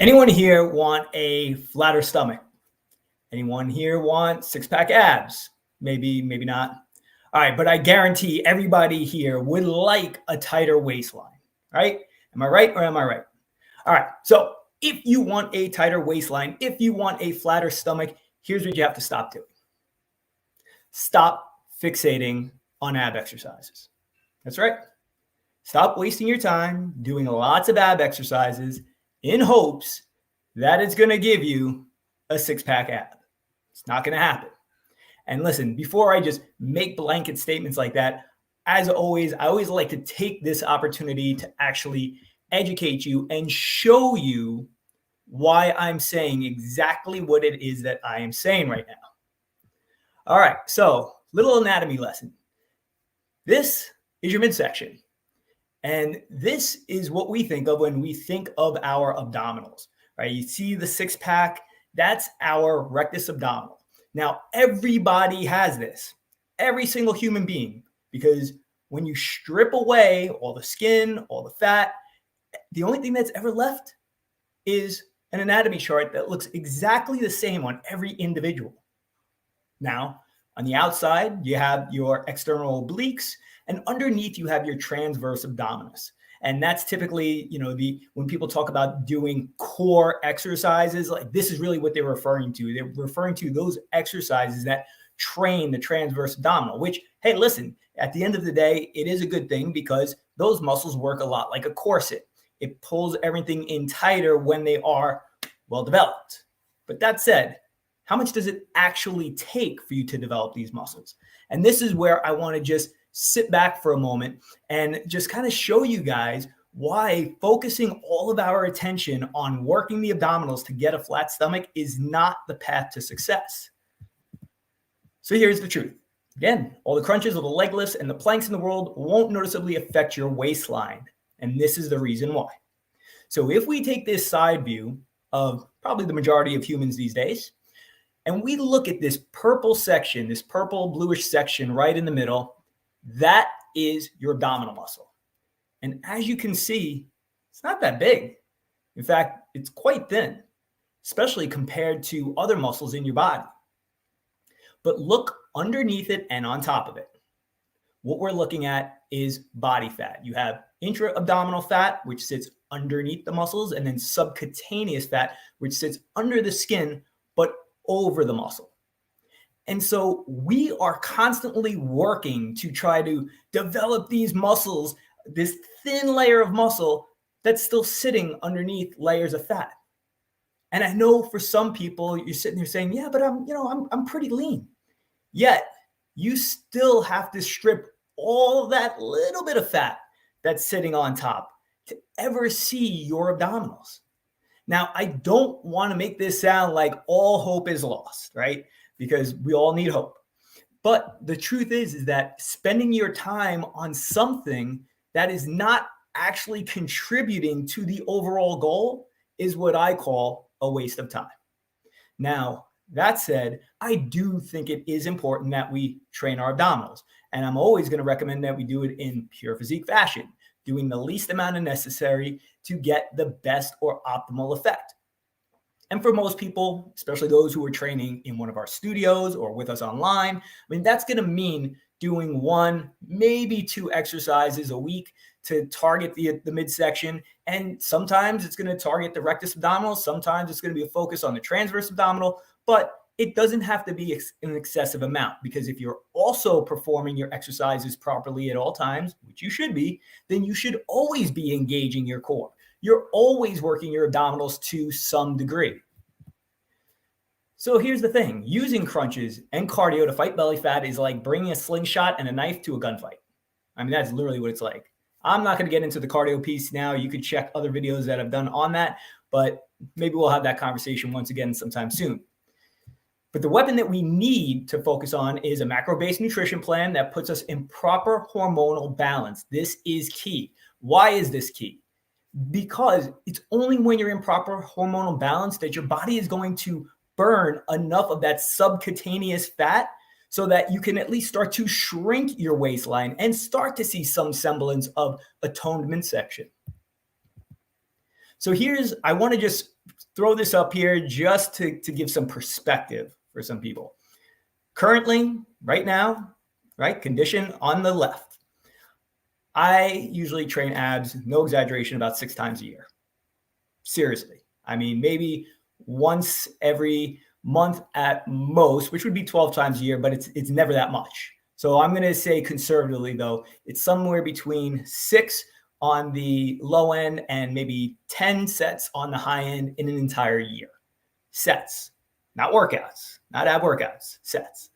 Anyone here want a flatter stomach? Anyone here want six-pack abs? Maybe, maybe not. All right, but I guarantee everybody here would like a tighter waistline, right? Am I right or am I right? All right, so if you want a tighter waistline, if you want a flatter stomach, here's what you have to stop doing. Stop fixating on ab exercises. That's right. Stop wasting your time doing lots of ab exercises in hopes that it's going to give you a six-pack ab. It's not going to happen. And listen, before I just make blanket statements like that, as always, I always like to take this opportunity to actually educate you and show you why I'm saying exactly what it is that I am saying right now. All right, so little anatomy lesson. This is your midsection. And this is what we think of when we think of our abdominals, right? You see the six-pack, that's our rectus abdominal. Now, everybody has this, every single human being, because when you strip away all the skin, all the fat, the only thing that's ever left is an anatomy chart that looks exactly the same on every individual. Now, on the outside, you have your external obliques, and underneath you have your transverse abdominis. And that's typically, when people talk about doing core exercises, like this is really what they're referring to. They're referring to those exercises that train the transverse abdominal, which, hey, listen, at the end of the day, it is a good thing because those muscles work a lot like a corset. It pulls everything in tighter when they are well developed. But that said, how much does it actually take for you to develop these muscles? And this is where I want to just sit back for a moment and just kind of show you guys why focusing all of our attention on working the abdominals to get a flat stomach is not the path to success. So here's the truth. Again, all the crunches, all the leg lifts, and the planks in the world won't noticeably affect your waistline. And this is the reason why. So if we take this side view of probably the majority of humans these days, and we look at this purple section, this purple bluish section right in the middle, that is your abdominal muscle. And as you can see, it's not that big. In fact, it's quite thin, especially compared to other muscles in your body. But look underneath it and on top of it. What we're looking at is body fat. You have intra-abdominal fat, which sits underneath the muscles, and then subcutaneous fat, which sits under the skin, but over the muscle. And so we are constantly working to try to develop these muscles, this thin layer of muscle that's still sitting underneath layers of fat. And I know for some people, you're sitting there saying, yeah, but I'm pretty lean. Yet you still have to strip all of that little bit of fat that's sitting on top to ever see your abdominals. Now, I don't want to make this sound like all hope is lost, right? Because we all need hope. But the truth is that spending your time on something that is not actually contributing to the overall goal is what I call a waste of time. Now, that said, I do think it is important that we train our abdominals. And I'm always going to recommend that we do it in pure physique fashion, doing the least amount of necessary to get the best or optimal effect. And for most people, especially those who are training in one of our studios or with us online, that's going to mean doing one, maybe two exercises a week to target the midsection. And sometimes it's going to target the rectus abdominal. Sometimes it's going to be a focus on the transverse abdominal, but it doesn't have to be an excessive amount, because if you're also performing your exercises properly at all times, which you should be, then you should always be engaging your core. You're always working your abdominals to some degree. So here's the thing. Using crunches and cardio to fight belly fat is like bringing a slingshot and a knife to a gunfight. That's literally what it's like. I'm not going to get into the cardio piece now. You could check other videos that I've done on that, but maybe we'll have that conversation once again sometime soon. But the weapon that we need to focus on is a macro-based nutrition plan that puts us in proper hormonal balance. This is key. Why is this key? Because it's only when you're in proper hormonal balance that your body is going to burn enough of that subcutaneous fat so that you can at least start to shrink your waistline and start to see some semblance of a toned midsection. So I want to just throw this up here just to give some perspective for some people. Currently, right now, right, condition on the left, I usually train abs, no exaggeration, about 6 times a year. Seriously. I mean, maybe once every month at most, which would be 12 times a year, but it's never that much. So I'm going to say conservatively, though, it's somewhere between 6 on the low end and maybe 10 sets on the high end in an entire year. Sets, not workouts, not ab workouts, sets.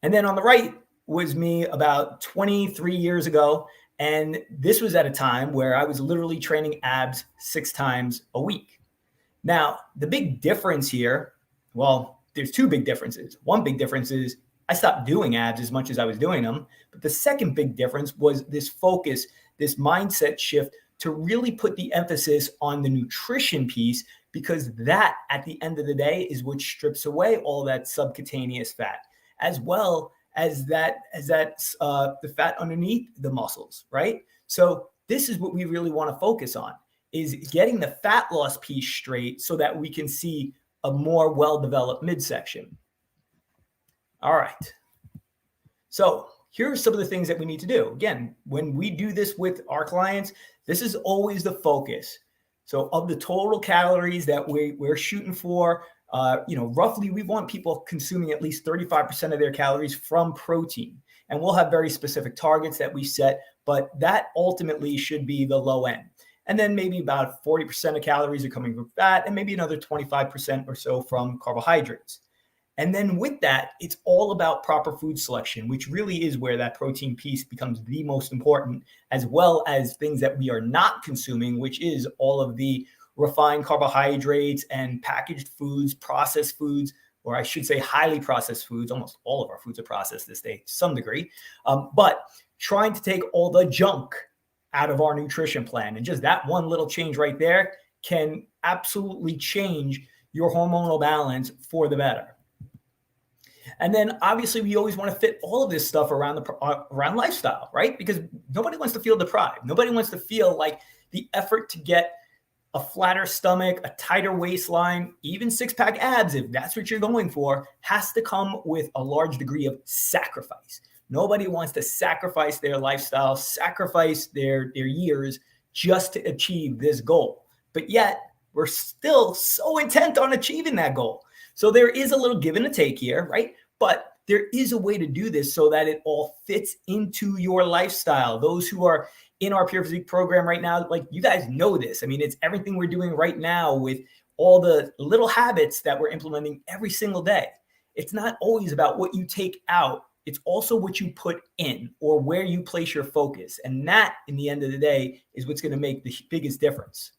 And then on the right was me about 23 years ago. And this was at a time where I was literally training abs 6 times a week. Now, the big difference here, well, there's 2 big differences. One big difference is I stopped doing abs as much as I was doing them. But the second big difference was this focus, this mindset shift to really put the emphasis on the nutrition piece, because that at the end of the day is what strips away all that subcutaneous fat, as well as the fat underneath the muscles, right? So this is what we really want to focus on, is getting the fat loss piece straight so that we can see a more well-developed midsection. All right. So here are some of the things that we need to do. Again, when we do this with our clients, this is always the focus. So of the total calories that we're shooting for, roughly we want people consuming at least 35% of their calories from protein. And we'll have very specific targets that we set, but that ultimately should be the low end. And then maybe about 40% of calories are coming from fat, and maybe another 25% or so from carbohydrates. And then with that, it's all about proper food selection, which really is where that protein piece becomes the most important, as well as things that we are not consuming, which is all of the refined carbohydrates and packaged foods, processed foods, or I should say highly processed foods. Almost all of our foods are processed this day to some degree, but trying to take all the junk out of our nutrition plan. And just that one little change right there can absolutely change your hormonal balance for the better. And then obviously we always want to fit all of this stuff around lifestyle, right? Because nobody wants to feel deprived. Nobody wants to feel like the effort to get a flatter stomach, a tighter waistline, even 6-pack abs, if that's what you're going for, has to come with a large degree of sacrifice. Nobody wants to sacrifice their lifestyle, sacrifice their years just to achieve this goal. But yet we're still so intent on achieving that goal. So there is a little give and a take here, right? But there is a way to do this so that it all fits into your lifestyle. Those who are in our Pure Physique program right now, like you guys know this. I mean, it's everything we're doing right now with all the little habits that we're implementing every single day. It's not always about what you take out. It's also what you put in or where you place your focus. And that, in the end of the day, is what's going to make the biggest difference.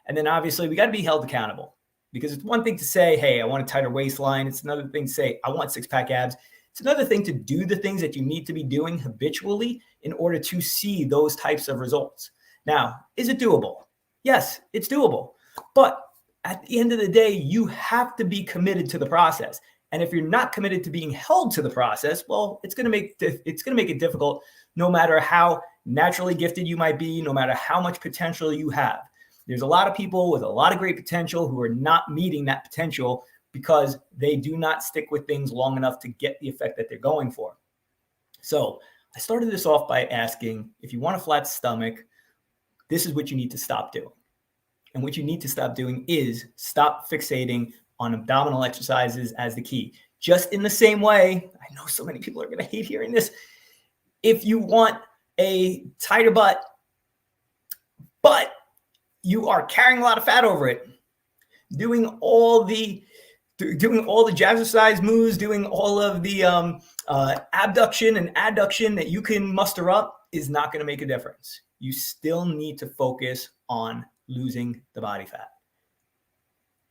And then obviously we got to be held accountable, because it's one thing to say, hey, I want a tighter waistline. It's another thing to say, I want 6-pack abs. It's another thing to do the things that you need to be doing habitually in order to see those types of results. Now, is it doable? Yes, it's doable. But at the end of the day, you have to be committed to the process. And if you're not committed to being held to the process, well, it's going to make it difficult, no matter how naturally gifted you might be, no matter how much potential you have. There's a lot of people with a lot of great potential who are not meeting that potential because they do not stick with things long enough to get the effect that they're going for. So I started this off by asking, if you want a flat stomach, this is what you need to stop doing. And what you need to stop doing is stop fixating on abdominal exercises as the key. Just in the same way, I know so many people are going to hate hearing this. If you want a tighter butt, but you are carrying a lot of fat over it, doing all the jazzercise moves, doing all of the abduction and adduction that you can muster up is not going to make a difference. You still need to focus on losing the body fat.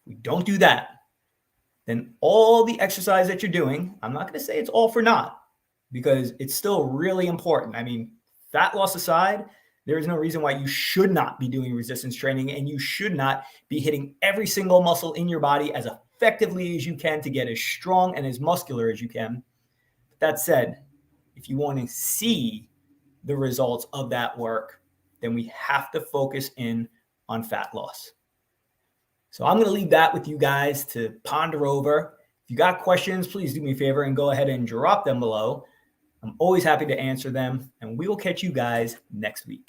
If we don't do that, then all the exercise that you're doing, I'm not going to say it's all for naught, because it's still really important. I mean, fat loss aside, there is no reason why you should not be doing resistance training, and you should not be hitting every single muscle in your body as effectively as you can to get as strong and as muscular as you can. That said, if you want to see the results of that work, then we have to focus in on fat loss. So I'm going to leave that with you guys to ponder over. If you got questions, please do me a favor and go ahead and drop them below. I'm always happy to answer them, and we will catch you guys next week.